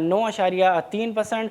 9.3%,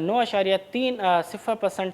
9.30%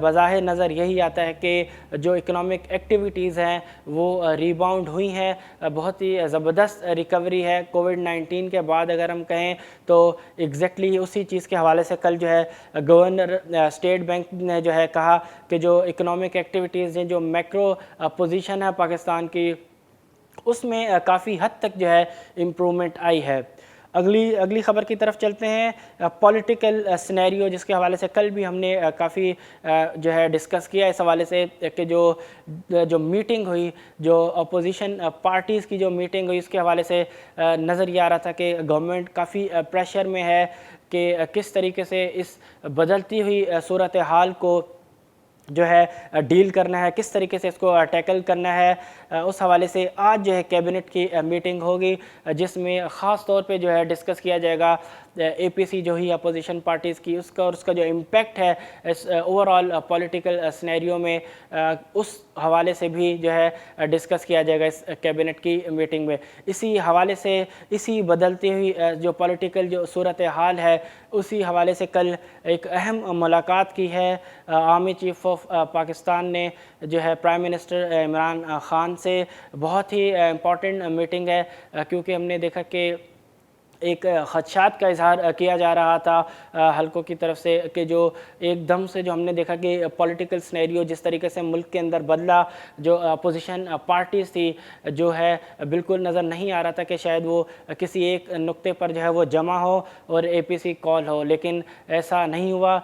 بظاہر نظر یہی آتا ہے کہ جو اکنامک ایکٹیویٹیز ہیں وہ ریباؤنڈ ہوئی ہیں، بہت ہی زبردست ریکوری ہے کووڈ-19 کے بعد اگر ہم کہیں تو۔ ایگزیکٹلی اسی چیز کے حوالے سے کل جو ہے گورنر اسٹیٹ بینک نے جو ہے کہا کہ جو اکنامک ایکٹیویٹیز ہیں، جو میکرو پوزیشن ہے پاکستان کی، اس میں کافی حد تک جو ہے امپرومنٹ آئی ہے۔ اگلی خبر کی طرف چلتے ہیں، پولیٹیکل سینیریو، جس کے حوالے سے کل بھی ہم نے کافی جو ہے ڈسکس کیا اس حوالے سے کہ جو میٹنگ ہوئی، جو اپوزیشن پارٹیز کی جو میٹنگ ہوئی، اس کے حوالے سے نظر یہ آ رہا تھا کہ گورنمنٹ کافی پریشر میں ہے کہ کس طریقے سے اس بدلتی ہوئی صورتحال کو جو ہے ڈیل کرنا ہے، کس طریقے سے اس کو ٹیکل کرنا ہے۔ اس حوالے سے آج جو ہے کیبنٹ کی میٹنگ ہوگی، جس میں خاص طور پہ جو ہے ڈسکس کیا جائے گا اے پی سی جو ہی اپوزیشن پارٹیز کی، اس کا جو امپیکٹ ہے اس اوور آل پولیٹیکل سینیریو میں، اس حوالے سے بھی جو ہے ڈسکس کیا جائے گا اس کیبنٹ کی میٹنگ میں۔ اسی حوالے سے اسی بدلتی ہوئی جو پولیٹیکل جو صورتحال ہے، اسی حوالے سے کل ایک اہم ملاقات کی ہے آرمی چیف آف پاکستان نے جو ہے پرائم منسٹر عمران خان سے۔ بہت ہی امپورٹنٹ میٹنگ ہے، کیونکہ ہم نے دیکھا کہ ایک خدشات کا اظہار کیا جا رہا تھا حلقوں کی طرف سے کہ جو ایک دم سے جو ہم نے دیکھا کہ پولیٹیکل سینیریو جس طریقے سے ملک کے اندر بدلا، جو اپوزیشن پارٹیز تھی جو ہے بالکل نظر نہیں آ رہا تھا کہ شاید وہ کسی ایک نقطے پر جو ہے وہ جمع ہو اور اے پی سی کال ہو، لیکن ایسا نہیں ہوا۔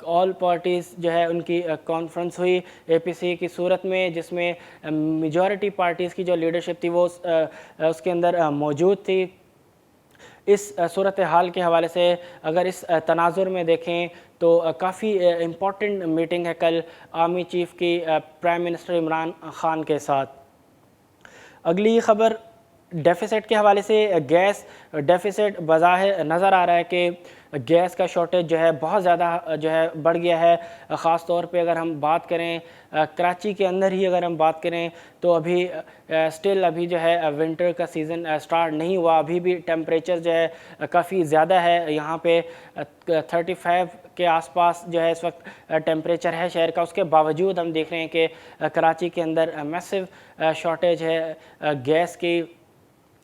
آل پارٹیز جو ہے ان کی کانفرنس ہوئی اے پی سی کی صورت میں، جس میں میجورٹی پارٹیز کی جو لیڈرشپ تھی وہ اس کے اندر موجود تھی۔ اس صورتحال کے حوالے سے اگر اس تناظر میں دیکھیں تو کافی امپورٹنٹ میٹنگ ہے کل آرمی چیف کی پرائم منسٹر عمران خان کے ساتھ۔ اگلی خبر ڈیفیسٹ کے حوالے سے، گیس ڈیفیسٹ بظاہر نظر آ رہا ہے کہ گیس کا شارٹیج جو ہے بہت زیادہ جو ہے بڑھ گیا ہے۔ خاص طور پہ اگر ہم بات کریں کراچی کے اندر ہی اگر ہم بات کریں تو ابھی ابھی جو ہے ونٹر کا سیزن سٹارٹ نہیں ہوا، ابھی بھی ٹیمپریچر جو ہے کافی زیادہ ہے، یہاں پہ 35 کے آس پاس جو ہے اس وقت ٹیمپریچر ہے شہر کا۔ اس کے باوجود ہم دیکھ رہے ہیں کہ کراچی کے اندر میسو شارٹیج ہے گیس کی۔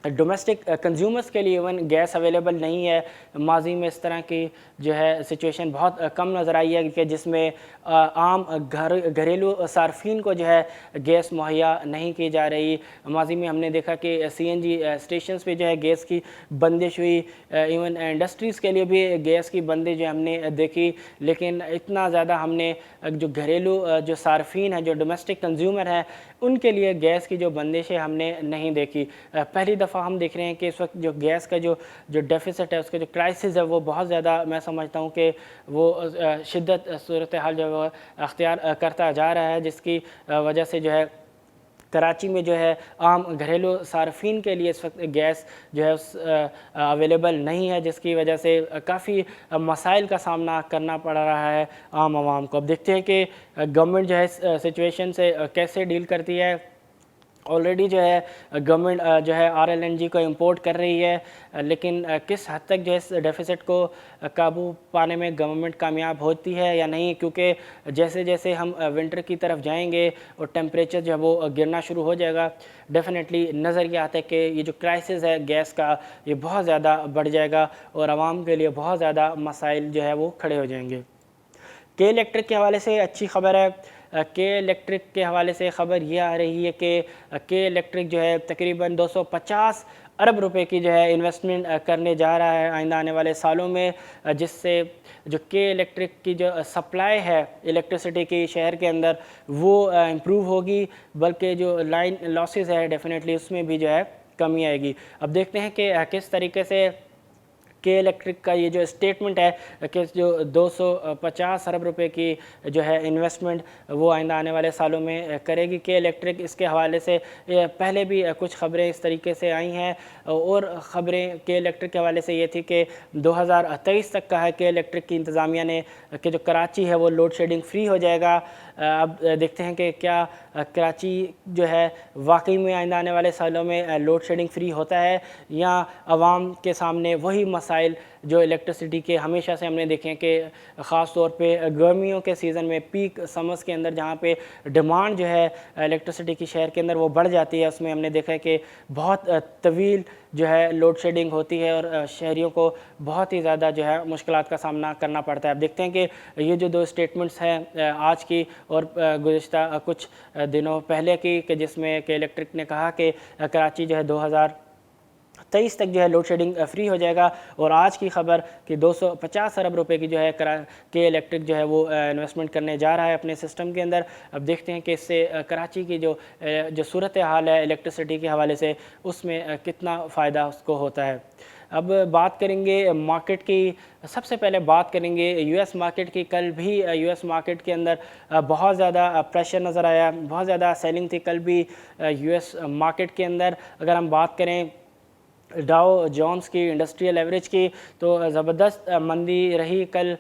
ڈومیسٹک کنزیومرز کے لیے ایون گیس اویلیبل نہیں ہے۔ ماضی میں اس طرح کی جو ہے سچویشن بہت کم نظر آئی ہے کہ جس میں عام گھریلو صارفین کو جو ہے گیس مہیا نہیں کی جا رہی۔ ماضی میں ہم نے دیکھا کہ سی این جی اسٹیشنز پہ جو ہے گیس کی بندش ہوئی، ایون انڈسٹریز کے لیے بھی گیس کی بندش جو ہم نے دیکھی، لیکن اتنا زیادہ ہم نے جو گھریلو جو صارفین ہیں، جو ڈومیسٹک کنزیومر ہیں، ان کے لیے گیس کی جو بندش ہے ہم نے نہیں دیکھی۔ پہلی دفعہ ہم دیکھ رہے ہیں کہ اس وقت جو گیس کا جو ڈیفیسٹ ہے، اس کا جو کرائسس ہے، وہ بہت زیادہ میں سمجھتا ہوں کہ وہ شدت صورتحال جو ہے وہ اختیار کرتا جا رہا ہے، جس کی وجہ سے جو ہے کراچی میں جو ہے عام گھریلو صارفین کے لیے اس وقت گیس جو ہے اویلیبل نہیں ہے، جس کی وجہ سے کافی مسائل کا سامنا کرنا پڑ رہا ہے عام عوام کو۔ اب دیکھتے ہیں کہ گورنمنٹ جو ہے اس سچویشن سے کیسے ڈیل کرتی ہے۔ آلریڈی جو ہے گورنمنٹ جو ہے RLNG کو امپورٹ کر رہی ہے، لیکن کس حد تک جو ہے اس ڈیفیسٹ کو قابو پانے میں گورنمنٹ کامیاب ہوتی ہے یا نہیں، کیونکہ جیسے جیسے ہم ونٹر کی طرف جائیں گے اور ٹیمپریچر جو ہے وہ گرنا شروع ہو جائے گا، ڈیفینیٹلی نظر یہ آتا ہے کہ یہ جو کرائسس ہے گیس کا، یہ بہت زیادہ بڑھ جائے گا اور عوام کے لیے بہت زیادہ مسائل جو ہے وہ کھڑے ہو جائیں گے۔ کے الیکٹرک کے حوالے سے اچھی خبر ہے۔ کے الیکٹرک کے حوالے سے خبر یہ آ رہی ہے کہ کے الیکٹرک جو ہے تقریباً 250 ارب روپے کی جو ہے انویسٹمنٹ کرنے جا رہا ہے آئندہ آنے والے سالوں میں، جس سے جو کے الیکٹرک کی جو سپلائی ہے الیکٹریسٹی کی شہر کے اندر وہ امپروو ہوگی، بلکہ جو لائن لاسز ہے ڈیفینیٹلی اس میں بھی جو ہے کمی آئے گی۔ اب دیکھتے ہیں کہ کس طریقے سے کے الیکٹرک کا یہ جو اسٹیٹمنٹ ہے کہ جو 250 ارب روپے کی جو ہے انویسٹمنٹ وہ آئندہ آنے والے سالوں میں کرے گی کے الیکٹرک۔ اس کے حوالے سے پہلے بھی کچھ خبریں اس طریقے سے آئی ہیں، اور خبریں کے الیکٹرک کے حوالے سے یہ تھی کہ 2023 تک کا ہے کے الیکٹرک کی انتظامیہ نے کہ جو کراچی ہے وہ لوڈ شیڈنگ فری ہو جائے گا۔ اب دیکھتے ہیں کہ کیا کراچی جو ہے واقعی میں آئندہ آنے والے سالوں میں لوڈ شیڈنگ فری ہوتا ہے، یا عوام کے سامنے وہی مسائل جو الیکٹرسٹی کے ہمیشہ سے ہم نے دیکھے ہیں کہ خاص طور پہ گرمیوں کے سیزن میں پیک سمرز کے اندر جہاں پہ ڈیمانڈ جو ہے الیکٹرسٹی کی شہر کے اندر وہ بڑھ جاتی ہے، اس میں ہم نے دیکھا ہے کہ بہت طویل جو ہے لوڈ شیڈنگ ہوتی ہے اور شہریوں کو بہت ہی زیادہ جو ہے مشکلات کا سامنا کرنا پڑتا ہے۔ اب دیکھتے ہیں کہ یہ جو دو اسٹیٹمنٹس ہیں آج کی اور گزشتہ کچھ دنوں پہلے کی، کہ جس میں کہ الیکٹرک نے کہا کہ کراچی جو ہے 2023 تک جو ہے لوڈ شیڈنگ فری ہو جائے گا، اور آج کی خبر کہ 250 ارب روپے کی جو ہے کہ الیکٹرک جو ہے وہ انویسٹمنٹ کرنے جا رہا ہے اپنے سسٹم کے اندر۔ اب دیکھتے ہیں کہ اس سے کراچی کی جو صورتحال ہے الیکٹرسٹی کے حوالے سے، اس میں کتنا فائدہ اس کو ہوتا ہے۔ اب بات کریں گے مارکیٹ کی، سب سے پہلے بات کریں گے یو ایس مارکیٹ کی۔ کل بھی یو ایس مارکیٹ کے اندر بہت زیادہ پریشر نظر آیا، بہت زیادہ سیلنگ تھی کل بھی یو ایس مارکیٹ کے اندر۔ اگر ہم بات کریں ڈاؤ جونز کی انڈسٹریل ایوریج کی، تو زبردست مندی رہی کل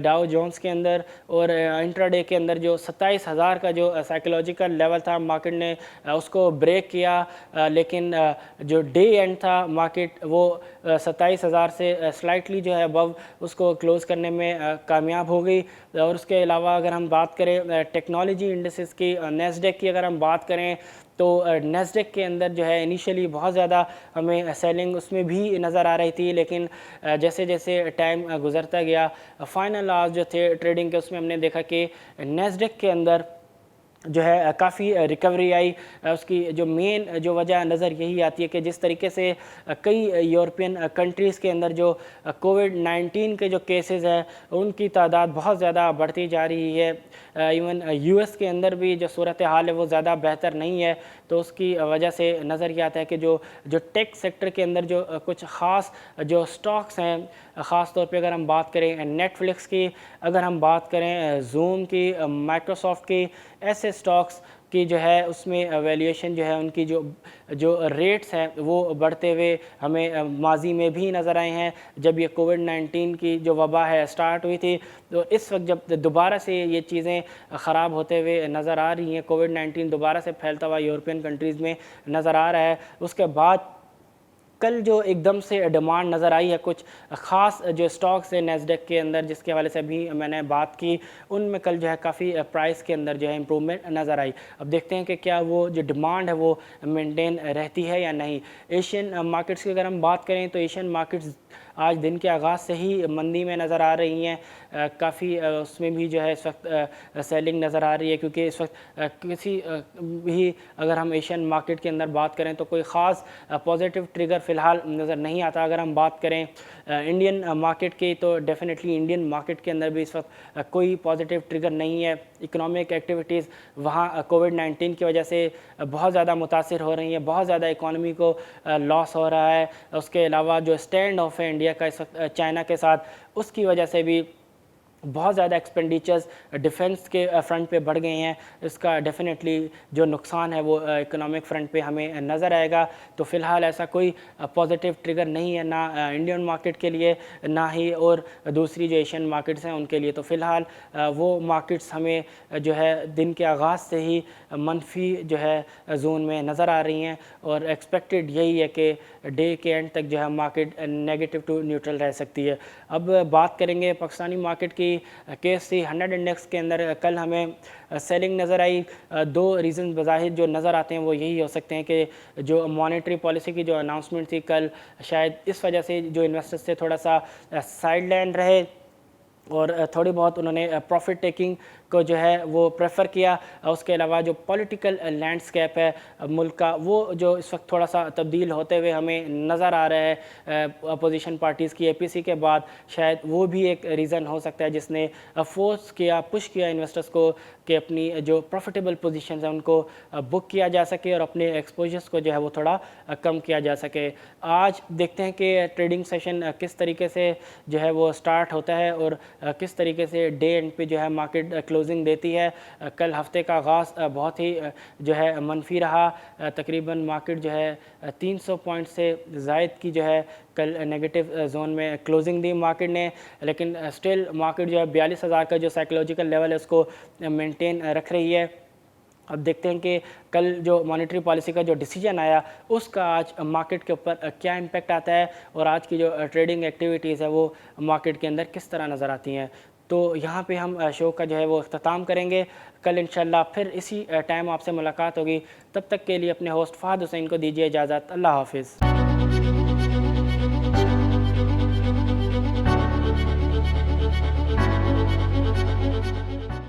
ڈاؤ جونز کے اندر، اور انٹراڈے کے اندر جو 27,000 کا جو سائیکولوجیکل لیول تھا مارکیٹ نے اس کو بریک کیا، لیکن جو ڈے اینڈ تھا مارکیٹ وہ 27,000 سے سلائٹلی جو ہے ابو اس کو کلوز کرنے میں کامیاب ہو گئی۔ اور اس کے علاوہ اگر ہم بات کریں ٹیکنالوجی انڈسز کی، نیسڈیک کی اگر ہم بات کریں تو نیسڈیک کے اندر جو ہے انیشلی بہت زیادہ ہمیں سیلنگ اس میں بھی نظر آ رہی تھی، لیکن جیسے جیسے ٹائم گزرتا گیا فائنل آورز جو تھے ٹریڈنگ کے، اس میں ہم نے دیکھا کہ نیسڈیک کے اندر جو ہے کافی ریکوری آئی۔ اس کی جو مین جو وجہ نظر یہی آتی ہے کہ جس طریقے سے کئی یورپین کنٹریز کے اندر جو کووڈ-19 کے جو کیسز ہیں ان کی تعداد بہت زیادہ بڑھتی جا رہی ہے۔ ایون یو ایس کے اندر بھی جو صورتحال ہے وہ زیادہ بہتر نہیں ہے، تو اس کی وجہ سے نظر یہ آتا ہے کہ جو ٹیک سیکٹر کے اندر جو کچھ خاص جو سٹاکس ہیں، خاص طور پہ اگر ہم بات کریں نیٹ فلکس کی، اگر ہم بات کریں زوم کی، مائکروسافٹ کی، ایسے سٹاکس کی جو ہے اس میں ویلیویشن جو ہے ان کی جو ریٹس ہیں وہ بڑھتے ہوئے ہمیں ماضی میں بھی نظر آئے ہیں۔ جب یہ کووڈ-19 کی جو وبا ہے سٹارٹ ہوئی تھی، تو اس وقت جب دوبارہ سے یہ چیزیں خراب ہوتے ہوئے نظر آ رہی ہیں، کووڈ-19 دوبارہ سے پھیلتا ہوا یورپین کنٹریز میں نظر آ رہا ہے، اس کے بعد کل جو ایک دم سے ڈیمانڈ نظر آئی ہے کچھ خاص جو سٹاکس ہیں نیسڈیک کے اندر، جس کے حوالے سے بھی میں نے بات کی، ان میں کل جو ہے کافی پرائس کے اندر جو ہے امپرومنٹ نظر آئی۔ اب دیکھتے ہیں کہ کیا وہ جو ڈیمانڈ ہے وہ مینٹین رہتی ہے یا نہیں۔ ایشین مارکیٹس کی اگر ہم بات کریں تو ایشین مارکیٹس آج دن کے آغاز سے ہی مندی میں نظر آ رہی ہیں، کافی اس میں بھی جو ہے اس وقت سیلنگ نظر آ رہی ہے، کیونکہ اس وقت کسی بھی اگر ہم ایشین مارکیٹ کے اندر بات کریں تو کوئی خاص پازیٹیو ٹریگر فی الحال نظر نہیں آتا۔ اگر ہم بات کریں انڈین مارکیٹ کی تو ڈیفینیٹلی انڈین مارکیٹ کے اندر بھی اس وقت کوئی پازیٹیو ٹریگر نہیں ہے۔ اکنامک ایکٹیویٹیز وہاں کووڈ-19 کی وجہ سے بہت زیادہ متاثر ہو رہی ہیں، بہت زیادہ اکانومی کو لاس ہو رہا ہے۔ اس کے علاوہ جو اسٹینڈ آف ہے انڈیا کا اس وقت چائنا کے ساتھ، اس کی وجہ سے بھی بہت زیادہ ایکسپینڈیچرز ڈیفنس کے فرنٹ پہ بڑھ گئے ہیں۔ اس کا ڈیفینیٹلی جو نقصان ہے وہ اکنامک فرنٹ پہ ہمیں نظر آئے گا۔ تو فی الحال ایسا کوئی پازیٹیو ٹریگر نہیں ہے، نہ انڈین مارکیٹ کے لیے نہ ہی اور دوسری جو ایشین مارکیٹس ہیں ان کے لیے۔ تو فی الحال وہ مارکیٹس ہمیں جو ہے دن کے آغاز سے ہی منفی جو ہے زون میں نظر آ رہی ہیں، اور ایکسپیکٹڈ یہی ہے کہ ڈے کے اینڈ تک جو ہے مارکیٹ نیگیٹو ٹو نیوٹرل رہ سکتی ہے۔ اب بات کریں گے پاکستانی مارکیٹ کی۔ KSE 100 انڈیکس کے اندر کل ہمیں سیلنگ نظر آئی۔ دو ریزن بظاہر جو نظر آتے ہیں وہ یہی ہو سکتے ہیں کہ جو مانیٹری پالیسی کی جو اناؤنسمنٹ تھی کل، شاید اس وجہ سے جو انویسٹرز سے تھوڑا سا سائیڈ لائن رہے اور تھوڑی بہت انہوں نے پروفٹ ٹیکنگ کو جو ہے وہ پریفر کیا۔ اس کے علاوہ جو پولیٹیکل لینڈسکیپ ہے ملک کا، وہ جو اس وقت تھوڑا سا تبدیل ہوتے ہوئے ہمیں نظر آ رہا ہے اپوزیشن پارٹیز کی APC کے بعد، شاید وہ بھی ایک ریزن ہو سکتا ہے جس نے فورس کیا، پش کیا انویسٹرز کو کہ اپنی جو پروفیٹیبل پوزیشنز ہیں ان کو بک کیا جا سکے اور اپنے ایکسپوجرز کو جو ہے وہ تھوڑا کم کیا جا سکے۔ آج دیکھتے ہیں کہ ٹریڈنگ سیشن کس طریقے سے جو ہے وہ سٹارٹ ہوتا ہے اور کس طریقے سے ڈے اینڈ پہ جو ہے مارکیٹ کلوزنگ دیتی ہے۔ کل ہفتے کا آغاز بہت ہی جو ہے منفی رہا، تقریباً مارکیٹ جو ہے 300 پوائنٹ سے زائد کی جو ہے کل نیگیٹو زون میں کلوزنگ دی مارکیٹ نے، لیکن سٹل مارکیٹ جو ہے 42,000 کا جو سائیکولوجیکل لیول ہے اس کو مینٹین رکھ رہی ہے۔ اب دیکھتے ہیں کہ کل جو مانیٹری پالیسی کا جو ڈیسیجن آیا اس کا آج مارکیٹ کے اوپر کیا امپیکٹ آتا ہے اور آج کی جو ٹریڈنگ ایکٹیویٹیز ہے وہ مارکیٹ کے اندر کس طرح نظر آتی ہیں. تو یہاں پہ ہم شو کا جو ہے وہ اختتام کریں گے. کل انشاءاللہ پھر اسی ٹائم آپ سے ملاقات ہوگی. تب تک کے لیے اپنے ہوسٹ فہد حسین کو دیجیے اجازت. اللہ حافظ.